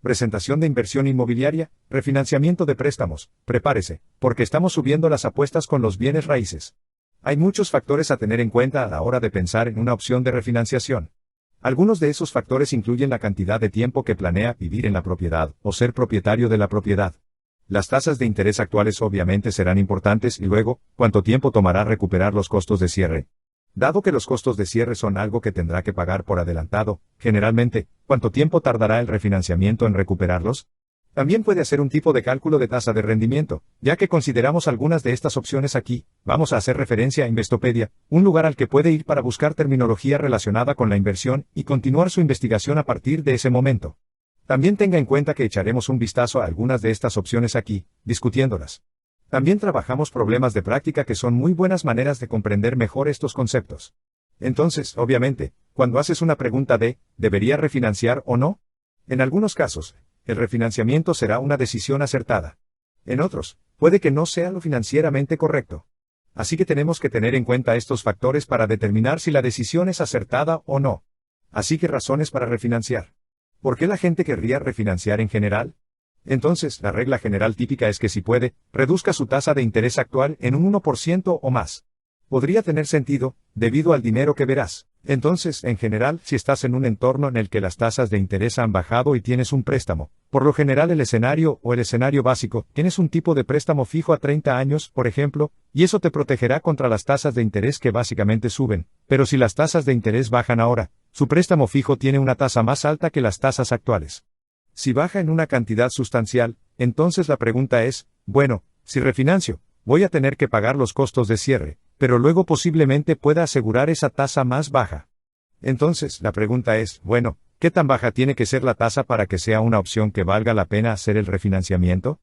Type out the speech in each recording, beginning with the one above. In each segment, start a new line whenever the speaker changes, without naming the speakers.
Presentación de inversión inmobiliaria, refinanciamiento de préstamos, prepárese, porque estamos subiendo las apuestas con los bienes raíces. Hay muchos factores a tener en cuenta a la hora de pensar en una opción de refinanciación. Algunos de esos factores incluyen la cantidad de tiempo que planea vivir en la propiedad o ser propietario de la propiedad. Las tasas de interés actuales obviamente serán importantes y luego, cuánto tiempo tomará recuperar los costos de cierre. Dado que los costos de cierre son algo que tendrá que pagar por adelantado, generalmente, ¿cuánto tiempo tardará el refinanciamiento en recuperarlos? También puede hacer un tipo de cálculo de tasa de rendimiento, ya que consideramos algunas de estas opciones aquí. Vamos a hacer referencia a Investopedia, un lugar al que puede ir para buscar terminología relacionada con la inversión y continuar su investigación a partir de ese momento. También tenga en cuenta que echaremos un vistazo a algunas de estas opciones aquí, discutiéndolas. También trabajamos problemas de práctica que son muy buenas maneras de comprender mejor estos conceptos. Entonces, obviamente, cuando haces una pregunta de, ¿debería refinanciar o no? En algunos casos, el refinanciamiento será una decisión acertada. En otros, puede que no sea lo financieramente correcto. Así que tenemos que tener en cuenta estos factores para determinar si la decisión es acertada o no. Así que razones para refinanciar. ¿Por qué la gente querría refinanciar en general? Entonces, la regla general típica es que si puede, reduzca su tasa de interés actual en un 1% o más. Podría tener sentido, debido al dinero que verás. Entonces, en general, si estás en un entorno en el que las tasas de interés han bajado y tienes un préstamo, por lo general el escenario básico, tienes un tipo de préstamo fijo a 30 años, por ejemplo, y eso te protegerá contra las tasas de interés que básicamente suben. Pero si las tasas de interés bajan ahora, su préstamo fijo tiene una tasa más alta que las tasas actuales. Si baja en una cantidad sustancial, entonces la pregunta es, bueno, si refinancio, voy a tener que pagar los costos de cierre, pero luego posiblemente pueda asegurar esa tasa más baja. Entonces, la pregunta es, bueno, ¿qué tan baja tiene que ser la tasa para que sea una opción que valga la pena hacer el refinanciamiento?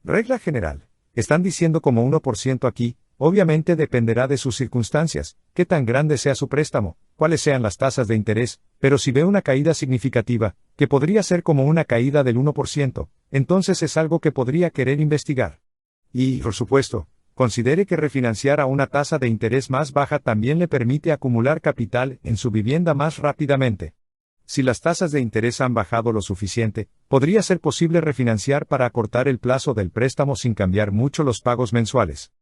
Regla general. Están diciendo como 1% aquí, obviamente dependerá de sus circunstancias, qué tan grande sea su préstamo, cuáles sean las tasas de interés, pero si ve una caída significativa, que podría ser como una caída del 1%, entonces es algo que podría querer investigar. Y, por supuesto, considere que refinanciar a una tasa de interés más baja también le permite acumular capital en su vivienda más rápidamente. Si las tasas de interés han bajado lo suficiente, podría ser posible refinanciar para acortar el plazo del préstamo sin cambiar mucho los pagos mensuales.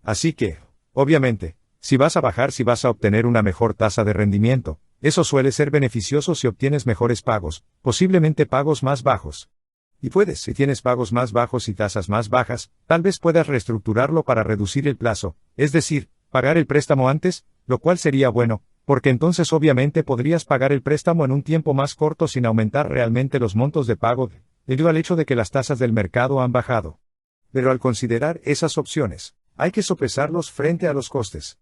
Así que, obviamente, si vas a obtener una mejor tasa de rendimiento, eso suele ser beneficioso si obtienes mejores pagos, posiblemente pagos más bajos. Y si tienes pagos más bajos y tasas más bajas, tal vez puedas reestructurarlo para reducir el plazo, es decir, pagar el préstamo antes, lo cual sería bueno, porque entonces obviamente podrías pagar el préstamo en un tiempo más corto sin aumentar realmente los montos de pago, debido al hecho de que las tasas del mercado han bajado. Pero al considerar esas opciones, hay que sopesarlos frente a los costes.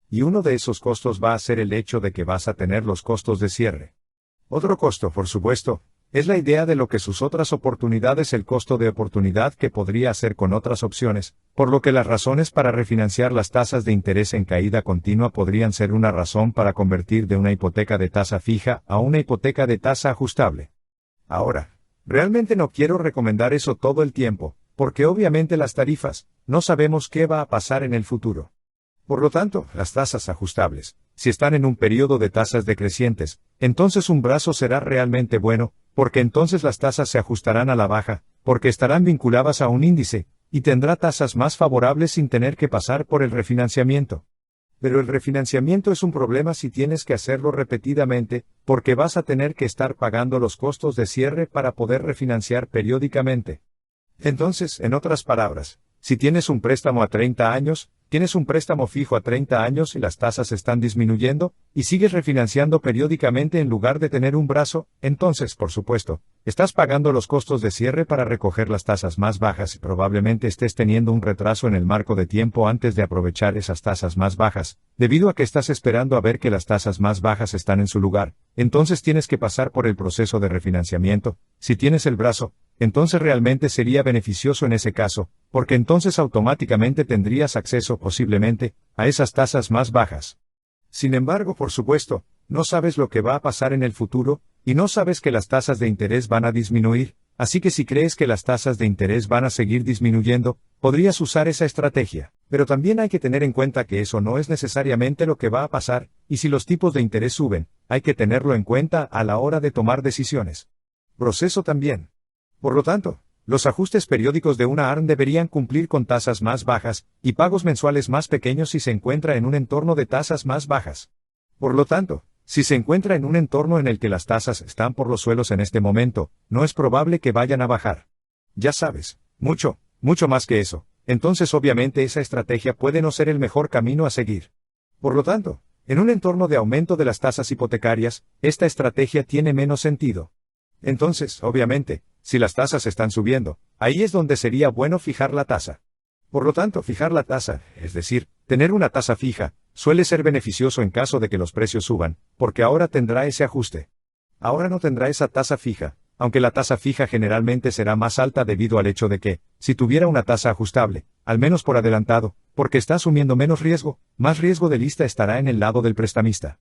Y uno de esos costos va a ser el hecho de que vas a tener los costos de cierre. Otro costo, por supuesto, es la idea de lo que sus otras oportunidades, el costo de oportunidad que podría hacer con otras opciones, por lo que las razones para refinanciar las tasas de interés en caída continua podrían ser una razón para convertir de una hipoteca de tasa fija a una hipoteca de tasa ajustable. Ahora, realmente no quiero recomendar eso todo el tiempo, porque obviamente las tarifas, no sabemos qué va a pasar en el futuro. Por lo tanto, las tasas ajustables, si están en un periodo de tasas decrecientes, entonces un brazo será realmente bueno, porque entonces las tasas se ajustarán a la baja, porque estarán vinculadas a un índice, y tendrá tasas más favorables sin tener que pasar por el refinanciamiento. Pero el refinanciamiento es un problema si tienes que hacerlo repetidamente, porque vas a tener que estar pagando los costos de cierre para poder refinanciar periódicamente. Entonces, en otras palabras, si tienes un préstamo a 30 años, tienes un préstamo fijo a 30 años y las tasas están disminuyendo, y sigues refinanciando periódicamente en lugar de tener un brazo, entonces, por supuesto, estás pagando los costos de cierre para recoger las tasas más bajas y probablemente estés teniendo un retraso en el marco de tiempo antes de aprovechar esas tasas más bajas, debido a que estás esperando a ver que las tasas más bajas están en su lugar, entonces tienes que pasar por el proceso de refinanciamiento. Si tienes el brazo, entonces realmente sería beneficioso en ese caso, porque entonces automáticamente tendrías acceso, posiblemente, a esas tasas más bajas. Sin embargo, por supuesto, no sabes lo que va a pasar en el futuro, y no sabes que las tasas de interés van a disminuir, así que si crees que las tasas de interés van a seguir disminuyendo, podrías usar esa estrategia. Pero también hay que tener en cuenta que eso no es necesariamente lo que va a pasar, y si los tipos de interés suben, hay que tenerlo en cuenta a la hora de tomar decisiones. Proceso también. Por lo tanto, los ajustes periódicos de una ARM deberían cumplir con tasas más bajas y pagos mensuales más pequeños si se encuentra en un entorno de tasas más bajas. Por lo tanto, si se encuentra en un entorno en el que las tasas están por los suelos en este momento, no es probable que vayan a bajar. Ya sabes, mucho más que eso. Entonces obviamente esa estrategia puede no ser el mejor camino a seguir. Por lo tanto, en un entorno de aumento de las tasas hipotecarias, esta estrategia tiene menos sentido. Entonces, obviamente, si las tasas están subiendo, ahí es donde sería bueno fijar la tasa. Por lo tanto, fijar la tasa, es decir, tener una tasa fija, suele ser beneficioso en caso de que los precios suban, porque ahora tendrá ese ajuste. Ahora no tendrá esa tasa fija, aunque la tasa fija generalmente será más alta debido al hecho de que, si tuviera una tasa ajustable, al menos por adelantado, porque está asumiendo menos riesgo, más riesgo de lista estará en el lado del prestamista.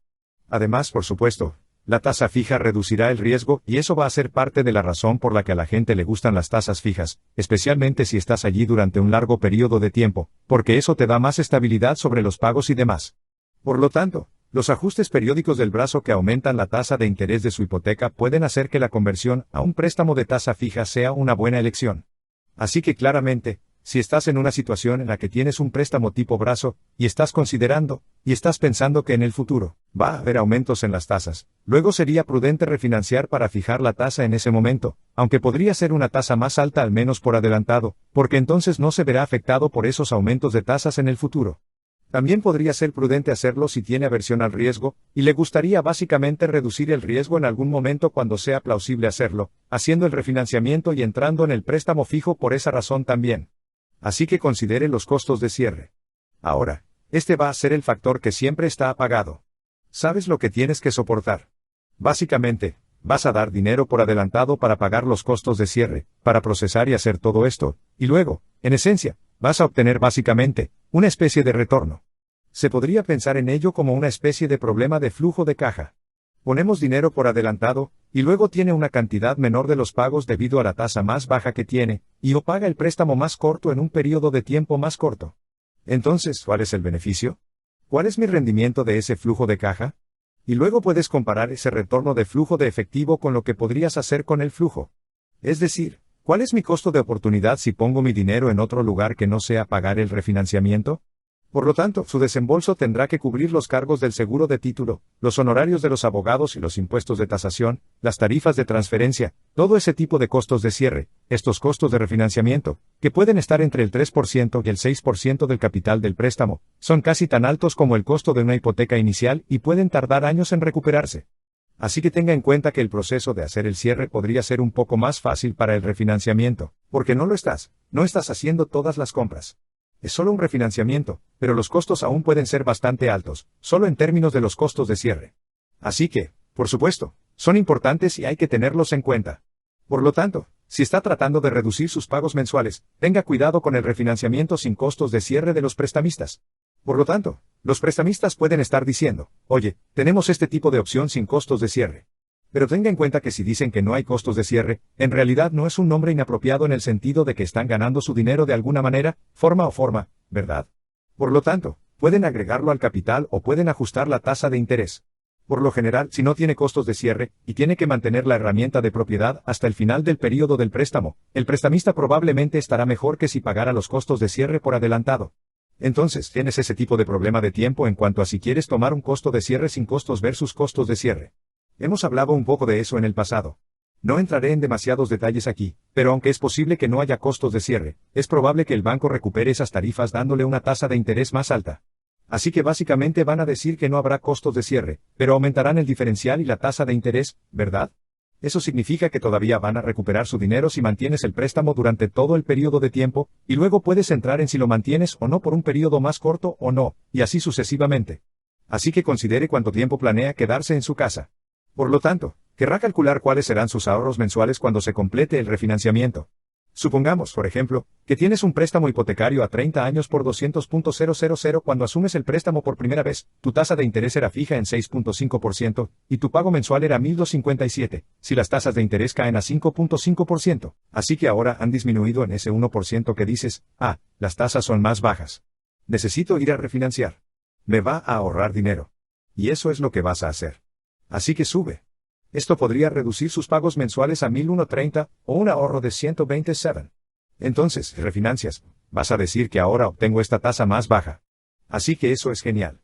Además, por supuesto, la tasa fija reducirá el riesgo y eso va a ser parte de la razón por la que a la gente le gustan las tasas fijas, especialmente si estás allí durante un largo periodo de tiempo, porque eso te da más estabilidad sobre los pagos y demás. Por lo tanto, los ajustes periódicos del brazo que aumentan la tasa de interés de su hipoteca pueden hacer que la conversión a un préstamo de tasa fija sea una buena elección. Así que claramente, si estás en una situación en la que tienes un préstamo tipo brazo, y estás pensando que en el futuro va a haber aumentos en las tasas, luego sería prudente refinanciar para fijar la tasa en ese momento, aunque podría ser una tasa más alta al menos por adelantado, porque entonces no se verá afectado por esos aumentos de tasas en el futuro. También podría ser prudente hacerlo si tiene aversión al riesgo, y le gustaría básicamente reducir el riesgo en algún momento cuando sea plausible hacerlo, haciendo el refinanciamiento y entrando en el préstamo fijo por esa razón también. Así que considere los costos de cierre. Ahora, este va a ser el factor que siempre está apagado. ¿Sabes lo que tienes que soportar? Básicamente, vas a dar dinero por adelantado para pagar los costos de cierre, para procesar y hacer todo esto, y luego, en esencia, vas a obtener básicamente una especie de retorno. Se podría pensar en ello como una especie de problema de flujo de caja. Ponemos dinero por adelantado, y luego tiene una cantidad menor de los pagos debido a la tasa más baja que tiene, y o paga el préstamo más corto en un periodo de tiempo más corto. Entonces, ¿cuál es el beneficio? ¿Cuál es mi rendimiento de ese flujo de caja? Y luego puedes comparar ese retorno de flujo de efectivo con lo que podrías hacer con el flujo. Es decir, ¿cuál es mi costo de oportunidad si pongo mi dinero en otro lugar que no sea pagar el refinanciamiento? Por lo tanto, su desembolso tendrá que cubrir los cargos del seguro de título, los honorarios de los abogados y los impuestos de tasación, las tarifas de transferencia, todo ese tipo de costos de cierre, estos costos de refinanciamiento, que pueden estar entre el 3% y el 6% del capital del préstamo, son casi tan altos como el costo de una hipoteca inicial y pueden tardar años en recuperarse. Así que tenga en cuenta que el proceso de hacer el cierre podría ser un poco más fácil para el refinanciamiento, porque no estás haciendo todas las compras. Es solo un refinanciamiento, pero los costos aún pueden ser bastante altos, solo en términos de los costos de cierre. Así que, por supuesto, son importantes y hay que tenerlos en cuenta. Por lo tanto, si está tratando de reducir sus pagos mensuales, tenga cuidado con el refinanciamiento sin costos de cierre de los prestamistas. Por lo tanto, los prestamistas pueden estar diciendo, oye, tenemos este tipo de opción sin costos de cierre. Pero tenga en cuenta que si dicen que no hay costos de cierre, en realidad no es un nombre inapropiado en el sentido de que están ganando su dinero de alguna manera, forma, ¿verdad? Por lo tanto, pueden agregarlo al capital o pueden ajustar la tasa de interés. Por lo general, si no tiene costos de cierre, y tiene que mantener la herramienta de propiedad hasta el final del periodo del préstamo, el prestamista probablemente estará mejor que si pagara los costos de cierre por adelantado. Entonces, tienes ese tipo de problema de tiempo en cuanto a si quieres tomar un costo de cierre sin costos versus costos de cierre. Hemos hablado un poco de eso en el pasado. No entraré en demasiados detalles aquí, pero aunque es posible que no haya costos de cierre, es probable que el banco recupere esas tarifas dándole una tasa de interés más alta. Así que básicamente van a decir que no habrá costos de cierre, pero aumentarán el diferencial y la tasa de interés, ¿verdad? Eso significa que todavía van a recuperar su dinero si mantienes el préstamo durante todo el periodo de tiempo, y luego puedes entrar en si lo mantienes o no por un periodo más corto o no, y así sucesivamente. Así que considere cuánto tiempo planea quedarse en su casa. Por lo tanto, querrá calcular cuáles serán sus ahorros mensuales cuando se complete el refinanciamiento. Supongamos, por ejemplo, que tienes un préstamo hipotecario a 30 años por 200.000 cuando asumes el préstamo por primera vez, tu tasa de interés era fija en 6.5%, y tu pago mensual era 1.257, si las tasas de interés caen a 5.5%. Así que ahora han disminuido en ese 1% que dices, las tasas son más bajas. Necesito ir a refinanciar. Me va a ahorrar dinero. Y eso es lo que vas a hacer. Así que sube. Esto podría reducir sus pagos mensuales a 1.130 o un ahorro de 127. Entonces, si refinancias, vas a decir que ahora obtengo esta tasa más baja. Así que eso es genial.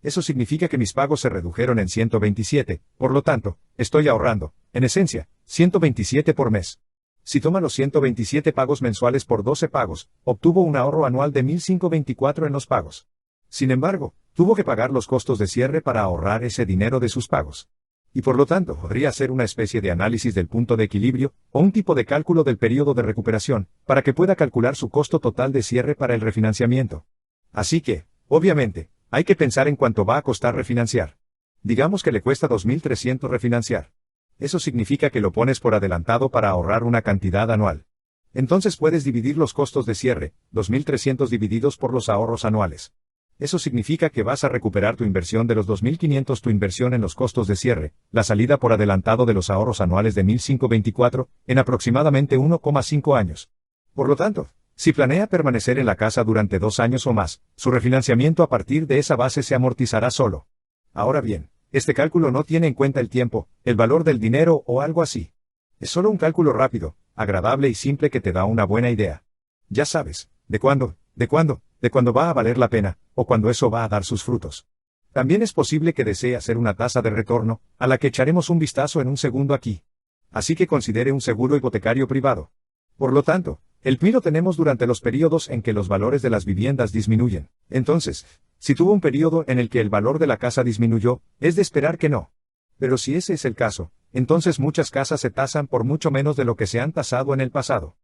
Eso significa que mis pagos se redujeron en 127, por lo tanto, estoy ahorrando, en esencia, 127 por mes. Si toma los 127 pagos mensuales por 12 pagos, obtuvo un ahorro anual de 1.524 en los pagos. Sin embargo, tuvo que pagar los costos de cierre para ahorrar ese dinero de sus pagos. Y por lo tanto, podría hacer una especie de análisis del punto de equilibrio, o un tipo de cálculo del periodo de recuperación, para que pueda calcular su costo total de cierre para el refinanciamiento. Así que, obviamente, hay que pensar en cuánto va a costar refinanciar. Digamos que le cuesta 2.300 refinanciar. Eso significa que lo pones por adelantado para ahorrar una cantidad anual. Entonces puedes dividir los costos de cierre, 2.300 divididos por los ahorros anuales. Eso significa que vas a recuperar tu inversión de los 2.500, tu inversión en los costos de cierre, la salida por adelantado de los ahorros anuales de 1.524, en aproximadamente 1,5 años. Por lo tanto, si planea permanecer en la casa durante 2 años o más, su refinanciamiento a partir de esa base se amortizará solo. Ahora bien, este cálculo no tiene en cuenta el tiempo, el valor del dinero o algo así. Es solo un cálculo rápido, agradable y simple que te da una buena idea. Ya sabes, de cuándo va a valer la pena, o cuando eso va a dar sus frutos. También es posible que desee hacer una tasa de retorno, a la que echaremos un vistazo en un segundo aquí. Así que considere un seguro hipotecario privado. Por lo tanto, el PMI lo tenemos durante los periodos en que los valores de las viviendas disminuyen. Entonces, si tuvo un periodo en el que el valor de la casa disminuyó, es de esperar que no. Pero si ese es el caso, entonces muchas casas se tasan por mucho menos de lo que se han tasado en el pasado.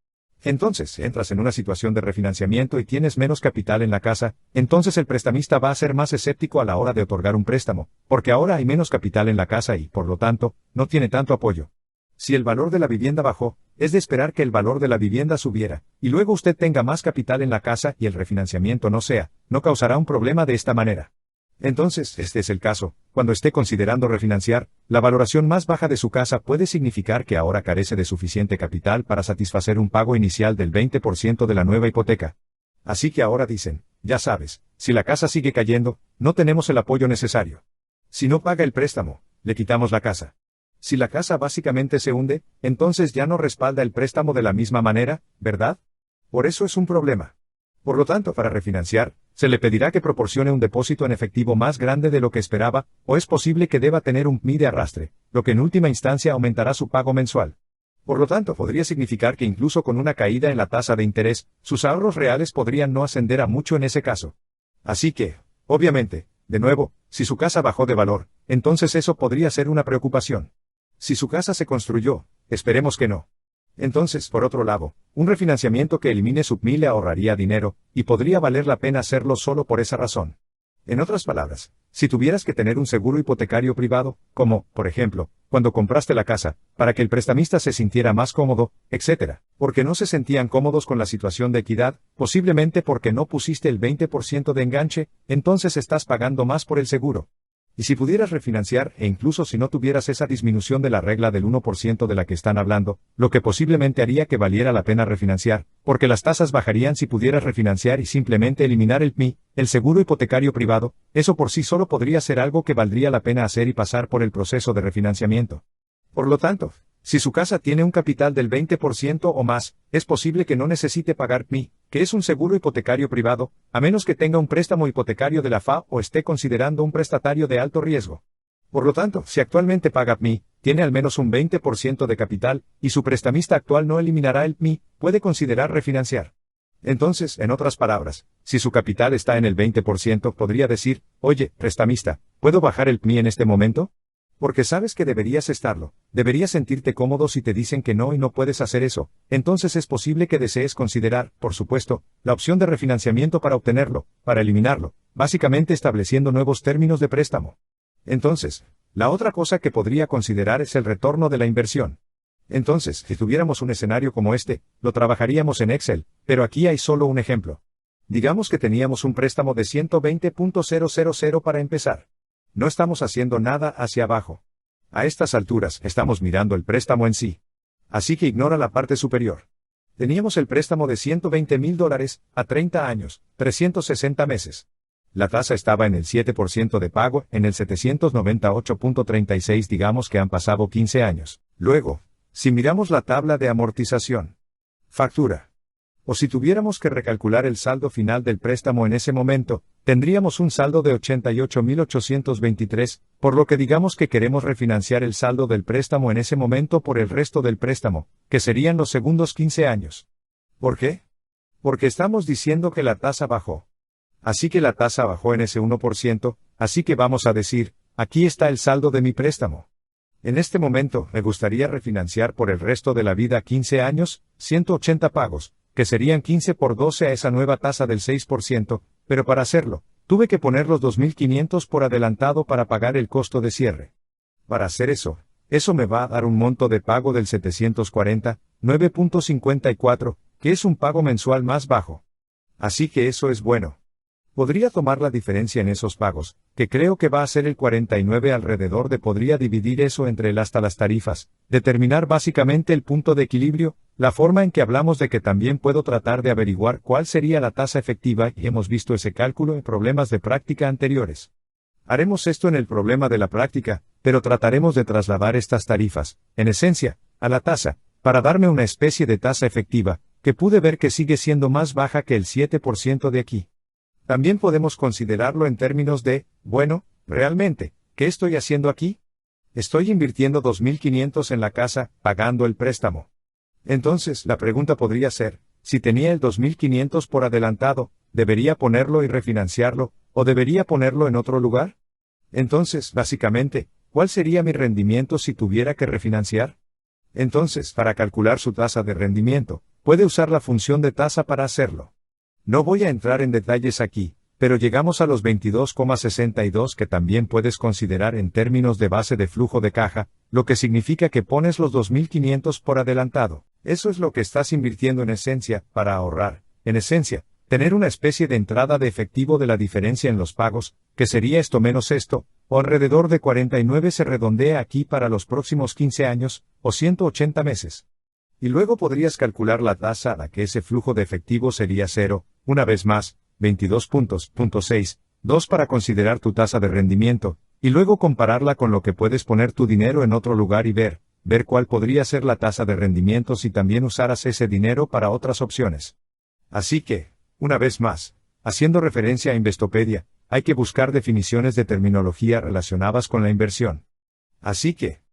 Entonces, entras en una situación de refinanciamiento y tienes menos capital en la casa, entonces el prestamista va a ser más escéptico a la hora de otorgar un préstamo, porque ahora hay menos capital en la casa y, por lo tanto, no tiene tanto apoyo. Si el valor de la vivienda bajó, es de esperar que el valor de la vivienda subiera, y luego usted tenga más capital en la casa y el refinanciamiento no causará un problema de esta manera. Entonces, este es el caso, cuando esté considerando refinanciar, la valoración más baja de su casa puede significar que ahora carece de suficiente capital para satisfacer un pago inicial del 20% de la nueva hipoteca. Así que ahora dicen, ya sabes, si la casa sigue cayendo, no tenemos el apoyo necesario. Si no paga el préstamo, le quitamos la casa. Si la casa básicamente se hunde, entonces ya no respalda el préstamo de la misma manera, ¿verdad? Por eso es un problema. Por lo tanto, para refinanciar, se le pedirá que proporcione un depósito en efectivo más grande de lo que esperaba, o es posible que deba tener un PMI de arrastre, lo que en última instancia aumentará su pago mensual. Por lo tanto, podría significar que incluso con una caída en la tasa de interés, sus ahorros reales podrían no ascender a mucho en ese caso. Así que, obviamente, de nuevo, si su casa bajó de valor, entonces eso podría ser una preocupación. Si su casa se construyó, esperemos que no. Entonces, por otro lado, un refinanciamiento que elimine su PMI le ahorraría dinero, y podría valer la pena hacerlo solo por esa razón. En otras palabras, si tuvieras que tener un seguro hipotecario privado, como, por ejemplo, cuando compraste la casa, para que el prestamista se sintiera más cómodo, etc., porque no se sentían cómodos con la situación de equidad, posiblemente porque no pusiste el 20% de enganche, entonces estás pagando más por el seguro. Y si pudieras refinanciar, e incluso si no tuvieras esa disminución de la regla del 1% de la que están hablando, lo que posiblemente haría que valiera la pena refinanciar, porque las tasas bajarían si pudieras refinanciar y simplemente eliminar el PMI, el seguro hipotecario privado, eso por sí solo podría ser algo que valdría la pena hacer y pasar por el proceso de refinanciamiento. Por lo tanto, si su casa tiene un capital del 20% o más, es posible que no necesite pagar PMI, que es un seguro hipotecario privado, a menos que tenga un préstamo hipotecario de la FA o esté considerando un prestatario de alto riesgo. Por lo tanto, si actualmente paga PMI, tiene al menos un 20% de capital, y su prestamista actual no eliminará el PMI, puede considerar refinanciar. Entonces, en otras palabras, si su capital está en el 20%, podría decir, oye, prestamista, ¿puedo bajar el PMI en este momento? Porque sabes que deberías estarlo, deberías sentirte cómodo si te dicen que no y no puedes hacer eso, entonces es posible que desees considerar, por supuesto, la opción de refinanciamiento para obtenerlo, para eliminarlo, básicamente estableciendo nuevos términos de préstamo. Entonces, la otra cosa que podría considerar es el retorno de la inversión. Entonces, si tuviéramos un escenario como este, lo trabajaríamos en Excel, pero aquí hay solo un ejemplo. Digamos que teníamos un préstamo de 120.000 para empezar. No estamos haciendo nada hacia abajo. A estas alturas, estamos mirando el préstamo en sí. Así que ignora la parte superior. Teníamos el préstamo de $120,000 a 30 años, 360 meses. La tasa estaba en el 7% de pago, en el 798.36, digamos que han pasado 15 años. Luego, si miramos la tabla de amortización, factura, o si tuviéramos que recalcular el saldo final del préstamo en ese momento, tendríamos un saldo de 88.823, por lo que digamos que queremos refinanciar el saldo del préstamo en ese momento por el resto del préstamo, que serían los segundos 15 años. ¿Por qué? Porque estamos diciendo que la tasa bajó. Así que la tasa bajó en ese 1%, así que vamos a decir, aquí está el saldo de mi préstamo. En este momento, me gustaría refinanciar por el resto de la vida 15 años, 180 pagos, que serían 15 por 12 a esa nueva tasa del 6%, pero para hacerlo, tuve que poner los 2.500 por adelantado para pagar el costo de cierre. Para hacer eso me va a dar un monto de pago del 749.54, que es un pago mensual más bajo. Así que eso es bueno. Podría tomar la diferencia en esos pagos, que creo que va a ser el 49 alrededor de podría dividir eso entre el hasta las tarifas, determinar básicamente el punto de equilibrio, la forma en que hablamos de que también puedo tratar de averiguar cuál sería la tasa efectiva y hemos visto ese cálculo en problemas de práctica anteriores. Haremos esto en el problema de la práctica, pero trataremos de trasladar estas tarifas, en esencia, a la tasa, para darme una especie de tasa efectiva, que pude ver que sigue siendo más baja que el 7% de aquí. También podemos considerarlo en términos de, bueno, realmente, ¿qué estoy haciendo aquí? Estoy invirtiendo 2.500 en la casa, pagando el préstamo. Entonces, la pregunta podría ser, si tenía el 2.500 por adelantado, ¿debería ponerlo y refinanciarlo, o debería ponerlo en otro lugar? Entonces, básicamente, ¿cuál sería mi rendimiento si tuviera que refinanciar? Entonces, para calcular su tasa de rendimiento, puede usar la función de tasa para hacerlo. No voy a entrar en detalles aquí, pero llegamos a los 22,62 que también puedes considerar en términos de base de flujo de caja, lo que significa que pones los 2.500 por adelantado. Eso es lo que estás invirtiendo en esencia, para ahorrar, en esencia, tener una especie de entrada de efectivo de la diferencia en los pagos, que sería esto menos esto, o alrededor de 49 se redondea aquí para los próximos 15 años, o 180 meses. Y luego podrías calcular la tasa a la que ese flujo de efectivo sería 0, una vez más, 22.6, para considerar tu tasa de rendimiento, y luego compararla con lo que puedes poner tu dinero en otro lugar y ver cuál podría ser la tasa de rendimiento si también usaras ese dinero para otras opciones. Así que, una vez más, haciendo referencia a Investopedia, hay que buscar definiciones de terminología relacionadas con la inversión. Así que,